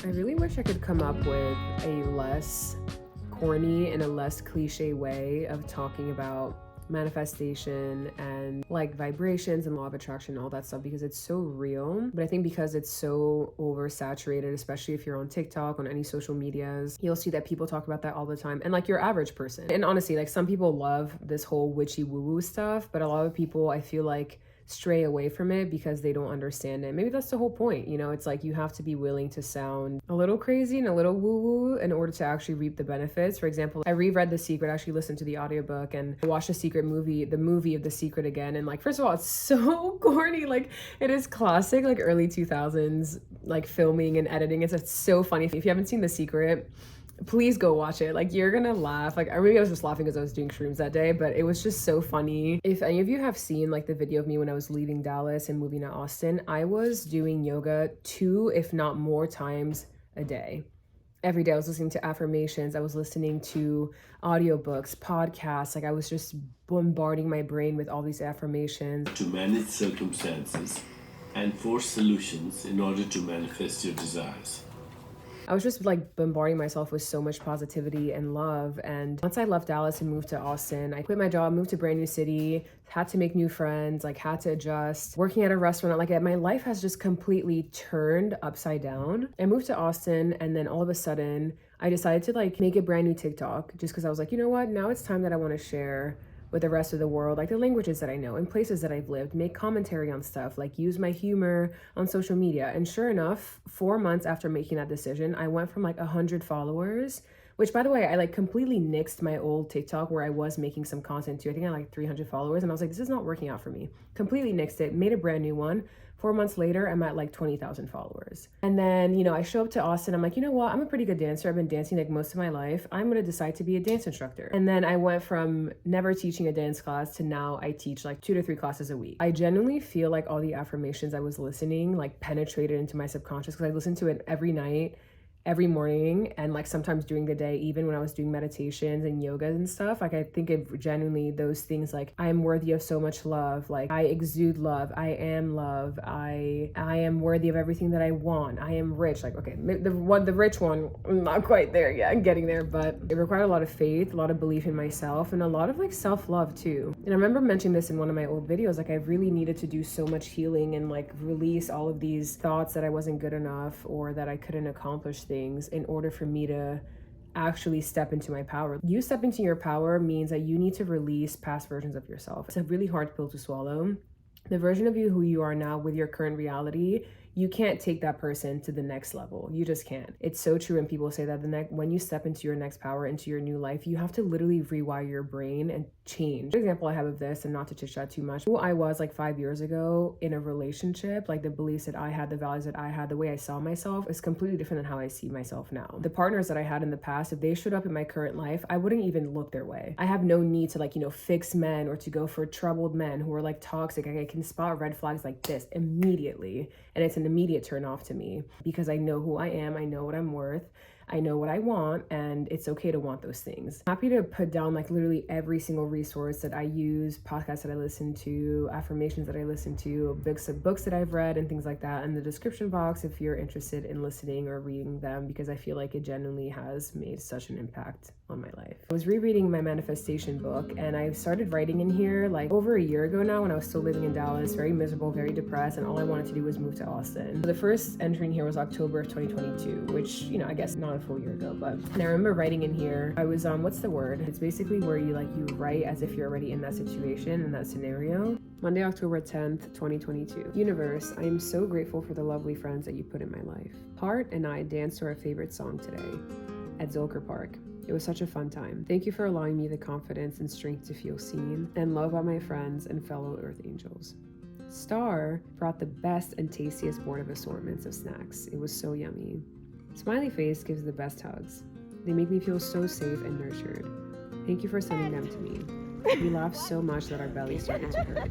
I really wish I could come up with a less corny and a less cliche way of talking about manifestation and like vibrations and law of attraction and all that stuff, because it's so real. But I think because it's so oversaturated, especially if you're on TikTok, on any social medias, you'll see that people talk about that all the time, and like your average person. And honestly, like some people love this whole witchy woo-woo stuff, but a lot of people, I feel like, stray away from it because they don't understand it. Maybe that's the whole point, you know? It's like you have to be willing to sound a little crazy and a little woo-woo in order to actually reap the benefits. For example, I reread The Secret, actually listened to the audiobook, and I watched the movie of The Secret again. And like, first of all, it's so corny. Like, it is classic, like early 2000s, like filming and editing. It's so funny. If you haven't seen The Secret, please go watch it. Like, you're gonna laugh. Like, I was just laughing because I was doing shrooms that day, but it was just so funny. If any of you have seen like the video of me when I was leaving Dallas and moving to Austin, I was doing yoga 2, if not more times a day. Every day I was listening to affirmations. I was listening to audiobooks, podcasts. Like, I was just bombarding my brain with all these affirmations. To manage circumstances and force solutions in order to manifest your desires. I was just like bombarding myself with so much positivity and love. And once I left Dallas and moved to Austin, I quit my job, moved to a brand new city, had to make new friends, like had to adjust. Working at a restaurant, like my life has just completely turned upside down. I moved to Austin, and then all of a sudden I decided to like make a brand new TikTok just because I was like, you know what, now it's time that I want to share with the rest of the world, like the languages that I know and places that I've lived, make commentary on stuff, like use my humor on social media. And sure enough, 4 months after making that decision, I went from like 100 followers, which, by the way, I like completely nixed my old TikTok where I was making some content too. I think I had like 300 followers, and I was like, this is not working out for me. Completely nixed it, made a brand new one. 4 months later, I'm at like 20,000 followers. And then, you know, I show up to Austin. I'm like, you know what? I'm a pretty good dancer. I've been dancing like most of my life. I'm going to decide to be a dance instructor. And then I went from never teaching a dance class to now I teach like 2 to 3 classes a week. I genuinely feel like all the affirmations I was listening like penetrated into my subconscious, because I listened to it every night, every morning, and like sometimes during the day, even when I was doing meditations and yoga and stuff. Like, I think it genuinely, those things like, I am worthy of so much love, like I exude love, I am love, I am worthy of everything that I want, I am rich. Like, okay, the rich one, I'm not quite there yet, I'm getting there, but it required a lot of faith, a lot of belief in myself, and a lot of like self-love too. And I remember mentioning this in one of my old videos, like I really needed to do so much healing and like release all of these thoughts that I wasn't good enough or that I couldn't accomplish things in order for me to actually step into my power. You step into your power means that you need to release past versions of yourself. It's a really hard pill to swallow. The version of you who you are now with your current reality, you can't take that person to the next level. You just can't. It's so true. And people say that when you step into your next power, into your new life, you have to literally rewire your brain and change. The example I have of this, and not to chit chat too much, who I was like 5 years ago in a relationship, like the beliefs that I had, the values that I had, the way I saw myself is completely different than how I see myself now. The partners that I had in the past, if they showed up in my current life, I wouldn't even look their way. I have no need to like, you know, fix men or to go for troubled men who are like toxic. I can spot red flags like this immediately. And it's an immediate turn off to me because I know who I am. I know what I'm worth. I know what I want, and it's okay to want those things. I'm happy to put down like literally every single resource that I use, podcasts that I listen to, affirmations that I listen to, books that I've read and things like that in the description box if you're interested in listening or reading them, because I feel like it genuinely has made such an impact on my life. I was rereading my manifestation book, and I started writing in here like over a year ago now when I was still living in Dallas, very miserable, very depressed, and all I wanted to do was move to Austin. So the first entry in here was October of 2022, which, you know, I guess not a full year ago, but and I remember writing in here, I was what's the word? It's basically where you write as if you're already in that situation, in that scenario. Monday, October 10th, 2022. Universe, I am so grateful for the lovely friends that you put in my life. Heart and I danced to our favorite song today at Zilker Park. It was such a fun time. Thank you for allowing me the confidence and strength to feel seen and loved by my friends and fellow Earth Angels. Star brought the best and tastiest board of assortments of snacks. It was so yummy. Smiley Face gives the best hugs. They make me feel so safe and nurtured. Thank you for sending them to me. We laughed so much that our bellies started to hurt.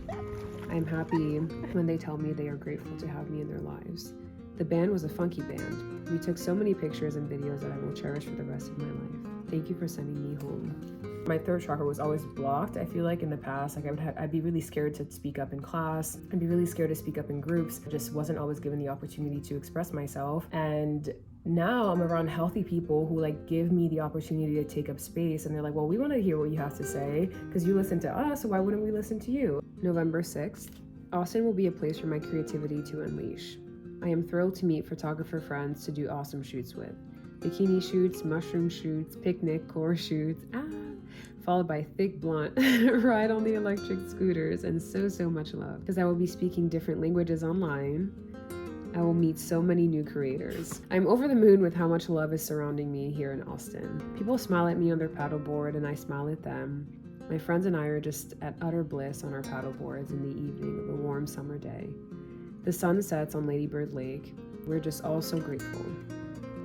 I am happy when they tell me they are grateful to have me in their lives. The band was a funky band. We took so many pictures and videos that I will cherish for the rest of my life. Thank you for sending me home. My third chakra was always blocked. I feel like in the past, like I'd be really scared to speak up in class. I'd be really scared to speak up in groups. I just wasn't always given the opportunity to express myself. And Now I'm around healthy people who like give me the opportunity to take up space, and they're like, well, we want to hear what you have to say because you listen to us, so why wouldn't we listen to you? November 6th, Austin will be a place for my creativity to unleash. I am thrilled to meet photographer friends to do awesome shoots with. Bikini shoots, mushroom shoots, picnic, core shoots, followed by thick blunt, ride on the electric scooters, and so much love. Because I will be speaking different languages online. I will meet so many new creators. I'm over the moon with how much love is surrounding me here in Austin. People smile at me on their paddleboard and I smile at them. My friends and I are just at utter bliss on our paddleboards in the evening of a warm summer day. The sun sets on Lady Bird Lake. We're just all so grateful.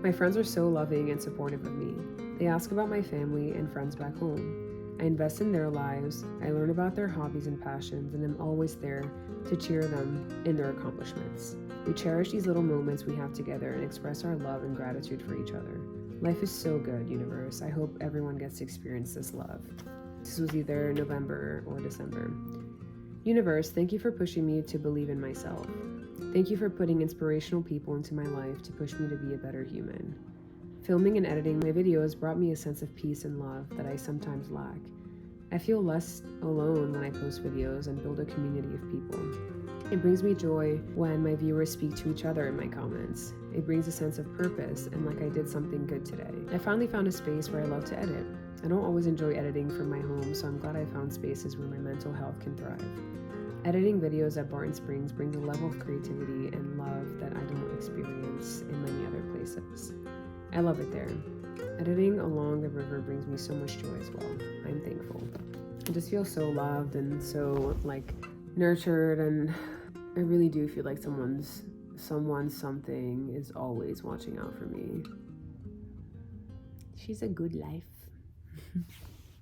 My friends are so loving and supportive of me. They ask about my family and friends back home. I invest in their lives, I learn about their hobbies and passions, and I'm always there to cheer them in their accomplishments. We cherish these little moments we have together and express our love and gratitude for each other. Life is so good, universe. I hope everyone gets to experience this love. This was either November or December. Universe, thank you for pushing me to believe in myself. Thank you for putting inspirational people into my life to push me to be a better human. Filming and editing my videos brought me a sense of peace and love that I sometimes lack. I feel less alone when I post videos and build a community of people. It brings me joy when my viewers speak to each other in my comments. It brings a sense of purpose and like I did something good today. I finally found a space where I love to edit. I don't always enjoy editing from my home, so I'm glad I found spaces where my mental health can thrive. Editing videos at Barton Springs brings a level of creativity and love that I don't experience in many other places. I love it there. Editing along the river brings me so much joy as well. I'm thankful. I just feel so loved and so like nurtured, and I really do feel like something is always watching out for me. She's a good life.